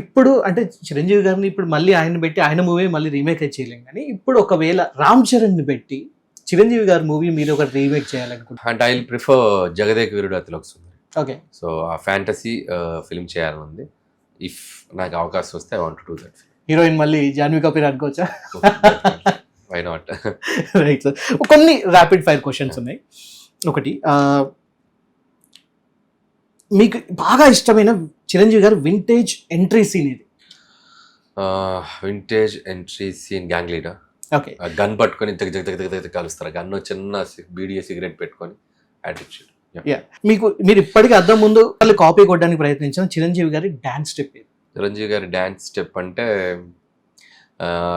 ఇప్పుడు అంటే చిరంజీవి గారిని ఇప్పుడు మళ్ళీ ఆయన పెట్టి ఆయన మూవీ మళ్ళీ రీమేక్ అయితే చేయలేం, కానీ ఇప్పుడు ఒకవేళ రామ్ చరణ్ ని పెట్టి చిరంజీవి గారి మూవీ మీరు ఒక రీమేక్ చేయాలనుకుంటున్నారు. అంటే I prefer Jagadeka Veerudu Athiloka Sundari. Okay, so ఆ ఫ్యాంటసీ ఫిల్మ్ చేయాలని ఉంది. ఇఫ్ నాకు అవకాశం వస్తే I want to do that film. Heroine మళ్ళీ జాన్వీ కపూర్ అనుకోవచ్చా? Why not? రైట్ సార్, కొన్ని ర్యాపిడ్ ఫైర్ క్వశ్చన్స్ ఉన్నాయి. ఒకటి, మీకు బాగా ఇష్టమైన Chiranjeevi garu vintage entry scene ఇది? Vintage entry scene gang leader. Okay, gun పట్టుకొని దగ్గర కాలుస్తారు. గన్ చిన్న బీడియో సిగరెట్ పెట్టుకొని యాటిట్యూడ్. మీరు ఇప్పటికీ అద్దం ముందు వాళ్ళు కాపీ కొట్టడానికి ప్రయత్నించిన చిరంజీవి గారి డాన్స్ స్టెప్ ఇది? చిరంజీవి గారి డాన్స్ స్టెప్ అంటే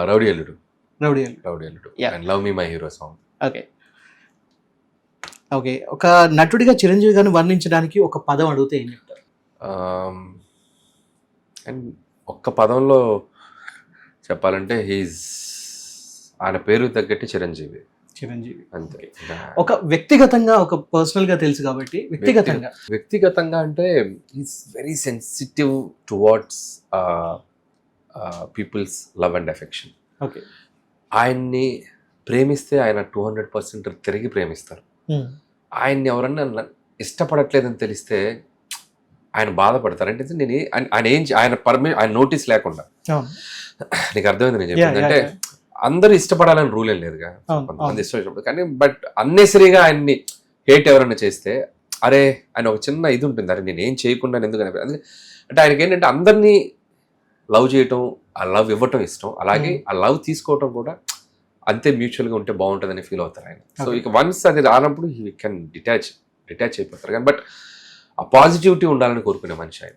రౌడీ అల్లుడు. రౌడీ అల్లుడు and love me my hero song. Okay okay, ఒక నటుడిగా చిరంజీవి గారిని వర్ణించడానికి ఒక పదం అడిగితే ఏం చెప్తారు? అండ్ ఒక్క పదంలో చెప్పాలంటే ఆయన పేరు తగ్గట్టు చిరంజీవి. అంతే. ఒక వ్యక్తిగతంగా, ఒక పర్సనల్ గా తెలుసు కాబట్టి వ్యక్తిగతంగా అంటే is very sensitive towards people's love and affection. Okay, ఆయన్ని ప్రేమిస్తే ఆయన 200% తిరిగి ప్రేమిస్తారు. ఆయన్ని ఎవరన్నా ఇష్టపడట్లేదని తెలిస్తే ఆయన బాధపడతారు. అంటే నేను ఆయన నోటీస్ లేకుండా, నీకు అర్థమైంది నేను చెప్పింది అంటే, అందరూ ఇష్టపడాలని రూల్ ఏం లేదుగా, కొంతమంది ఇష్టపడదు. కానీ బట్ అన్నెసరీగా ఆయన్ని హేట్ ఎవరైనా చేస్తే, అరే ఆయన ఒక చిన్న ఇది ఉంటుంది, అరే నేను ఏం చేయకుండా ఎందుకని. అంటే ఆయనకి ఏంటంటే అందరినీ లవ్ చేయటం, ఆ లవ్ ఇవ్వటం ఇష్టం, అలాగే ఆ లవ్ తీసుకోవటం కూడా అంతే మ్యూచువల్గా ఉంటే బాగుంటుందని ఫీల్ అవుతారు ఆయన. సో ఇక వన్స్ అది రానప్పుడు హీ కెన్ డిటాచ్ అయిపోతారు. కానీ బట్ ఆ పాజిటివిటీ ఉండాలని కోరుకునే మనిషి ఆయన.